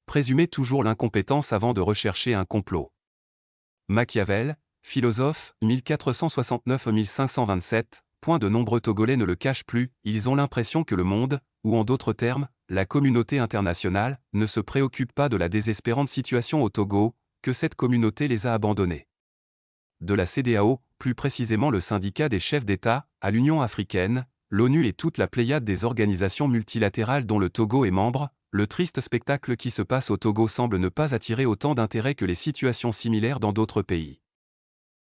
présumez toujours l'incompétence avant de rechercher un complot. Machiavel, philosophe, 1469-1527, de nombreux Togolais ne le cachent plus, ils ont l'impression que le monde, ou en d'autres termes, la communauté internationale, ne se préoccupe pas de la désespérante situation au Togo, que cette communauté les a abandonnés. De la CEDEAO, plus précisément le syndicat des chefs d'État, à l'Union africaine, l'ONU et toute la pléiade des organisations multilatérales dont le Togo est membre, le triste spectacle qui se passe au Togo semble ne pas attirer autant d'intérêt que les situations similaires dans d'autres pays.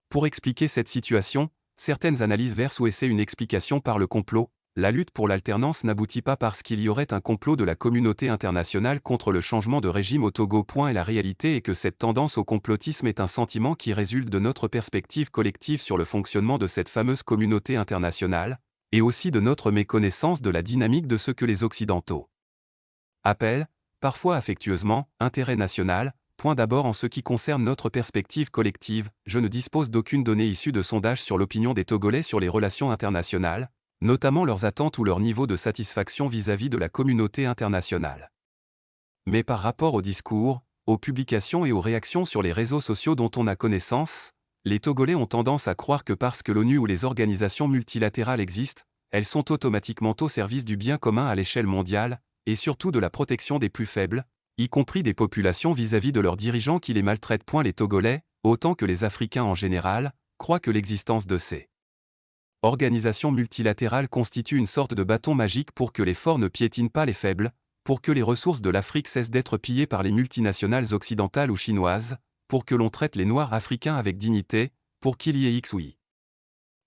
Pour expliquer cette situation, certaines analyses versent ou essaient une explication par le complot. La lutte pour l'alternance n'aboutit pas parce qu'il y aurait un complot de la communauté internationale contre le changement de régime au Togo. Et la réalité est que cette tendance au complotisme est un sentiment qui résulte de notre perspective collective sur le fonctionnement de cette fameuse communauté internationale, et aussi de notre méconnaissance de la dynamique de ce que les Occidentaux appellent, parfois affectueusement, intérêt national. D'abord en ce qui concerne notre perspective collective, je ne dispose d'aucune donnée issue de sondages sur l'opinion des Togolais sur les relations internationales, notamment leurs attentes ou leur niveau de satisfaction vis-à-vis de la communauté internationale. Mais par rapport aux discours, aux publications et aux réactions sur les réseaux sociaux dont on a connaissance, les Togolais ont tendance à croire que parce que l'ONU ou les organisations multilatérales existent, elles sont automatiquement au service du bien commun à l'échelle mondiale, et surtout de la protection des plus faibles, y compris des populations vis-à-vis de leurs dirigeants qui les maltraitent. Les Togolais, autant que les Africains en général, croient que l'existence de ces organisations multilatérales constitue une sorte de bâton magique pour que les forts ne piétinent pas les faibles, pour que les ressources de l'Afrique cessent d'être pillées par les multinationales occidentales ou chinoises, pour que l'on traite les Noirs africains avec dignité, pour qu'il y ait X ou Y.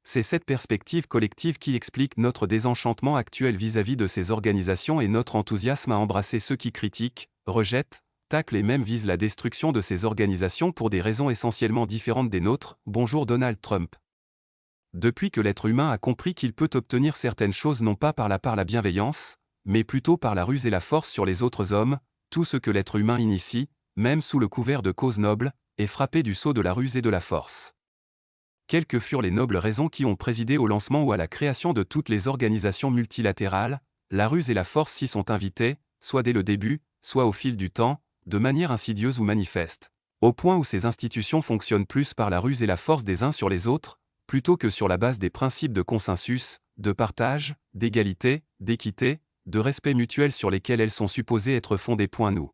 C'est cette perspective collective qui explique notre désenchantement actuel vis-à-vis de ces organisations et notre enthousiasme à embrasser ceux qui critiquent, rejettent, taclent et même visent la destruction de ces organisations pour des raisons essentiellement différentes des nôtres. Bonjour Donald Trump. Depuis que l'être humain a compris qu'il peut obtenir certaines choses non pas par la bienveillance, mais plutôt par la ruse et la force sur les autres hommes, tout ce que l'être humain initie, même sous le couvert de causes nobles, est frappé du sceau de la ruse et de la force. Quelles que furent les nobles raisons qui ont présidé au lancement ou à la création de toutes les organisations multilatérales, la ruse et la force s'y sont invitées, soit dès le début, soit au fil du temps, de manière insidieuse ou manifeste, au point où ces institutions fonctionnent plus par la ruse et la force des uns sur les autres, plutôt que sur la base des principes de consensus, de partage, d'égalité, d'équité, de respect mutuel sur lesquels elles sont supposées être fondées. Nous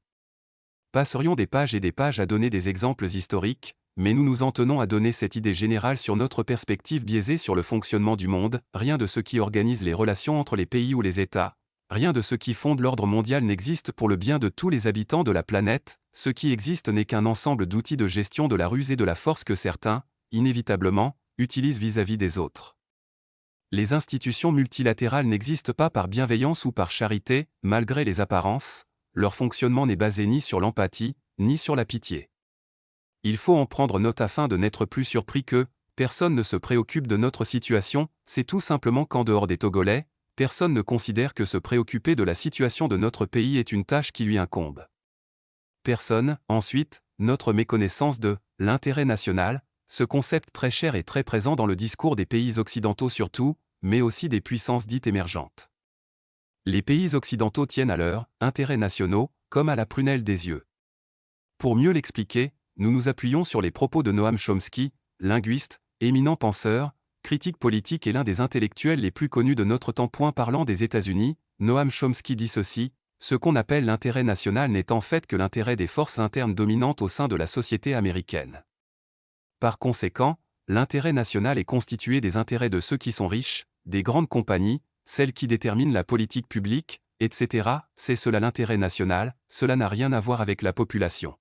passerions des pages et des pages à donner des exemples historiques, mais nous nous en tenons à donner cette idée générale sur notre perspective biaisée sur le fonctionnement du monde. Rien de ce qui organise les relations entre les pays ou les États, rien de ce qui fonde l'ordre mondial n'existe pour le bien de tous les habitants de la planète. Ce qui existe n'est qu'un ensemble d'outils de gestion de la ruse et de la force que certains, inévitablement, utilisent vis-à-vis des autres. Les institutions multilatérales n'existent pas par bienveillance ou par charité, malgré les apparences. Leur fonctionnement n'est basé ni sur l'empathie, ni sur la pitié. Il faut en prendre note afin de n'être plus surpris que personne ne se préoccupe de notre situation. C'est tout simplement qu'en dehors des Togolais, personne ne considère que se préoccuper de la situation de notre pays est une tâche qui lui incombe. Personne, ensuite, notre méconnaissance de l'intérêt national, ce concept très cher et très présent dans le discours des pays occidentaux surtout, mais aussi des puissances dites émergentes. Les pays occidentaux tiennent à leurs intérêts nationaux, comme à la prunelle des yeux. Pour mieux l'expliquer, nous nous appuyons sur les propos de Noam Chomsky, linguiste, éminent penseur, critique politique et l'un des intellectuels les plus connus de notre temps. Parlant des États-Unis, Noam Chomsky dit ceci: ce qu'on appelle l'intérêt national n'est en fait que l'intérêt des forces internes dominantes au sein de la société américaine. Par conséquent, l'intérêt national est constitué des intérêts de ceux qui sont riches, des grandes compagnies, celles qui déterminent la politique publique, etc. C'est cela l'intérêt national, cela n'a rien à voir avec la population.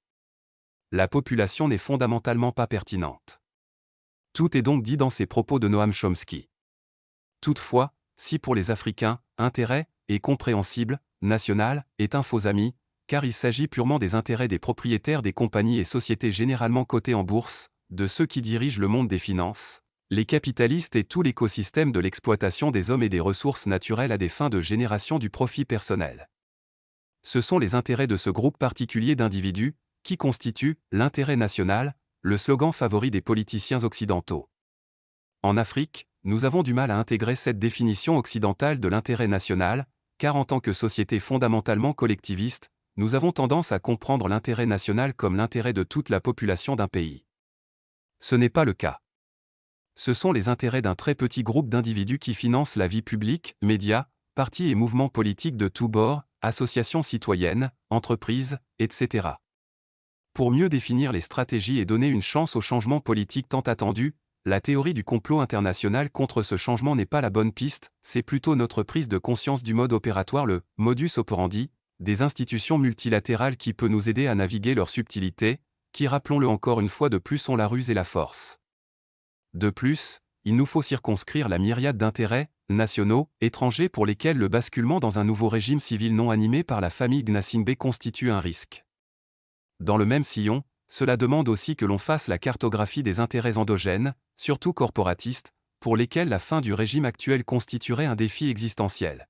La population n'est fondamentalement pas pertinente. Tout est donc dit dans ces propos de Noam Chomsky. Toutefois, si pour les Africains, intérêt, est compréhensible, national, est un faux ami, car il s'agit purement des intérêts des propriétaires des compagnies et sociétés généralement cotées en bourse, de ceux qui dirigent le monde des finances, les capitalistes et tout l'écosystème de l'exploitation des hommes et des ressources naturelles à des fins de génération du profit personnel. Ce sont les intérêts de ce groupe particulier d'individus, qui constituent l'intérêt national, le slogan favori des politiciens occidentaux. En Afrique, nous avons du mal à intégrer cette définition occidentale de l'intérêt national, car en tant que société fondamentalement collectiviste, nous avons tendance à comprendre l'intérêt national comme l'intérêt de toute la population d'un pays. Ce n'est pas le cas. Ce sont les intérêts d'un très petit groupe d'individus qui financent la vie publique, médias, partis et mouvements politiques de tous bords, associations citoyennes, entreprises, etc. Pour mieux définir les stratégies et donner une chance au changement politique tant attendu, la théorie du complot international contre ce changement n'est pas la bonne piste, c'est plutôt notre prise de conscience du mode opératoire, le modus operandi, des institutions multilatérales qui peut nous aider à naviguer leurs subtilités, qui, rappelons-le encore une fois de plus, ont la ruse et la force. De plus, il nous faut circonscrire la myriade d'intérêts, nationaux, étrangers pour lesquels le basculement dans un nouveau régime civil non animé par la famille Gnassingbé constitue un risque. Dans le même sillon, cela demande aussi que l'on fasse la cartographie des intérêts endogènes, surtout corporatistes, pour lesquels la fin du régime actuel constituerait un défi existentiel.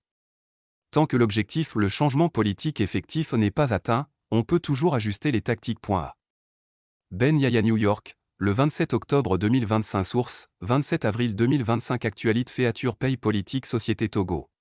Tant que l'objectif, le changement politique effectif, n'est pas atteint, on peut toujours ajuster les tactiques. Ben Yahya, New York, le 27 octobre 2025. Source, 27 avril 2025. Actualité Feature Pays Politique Société Togo.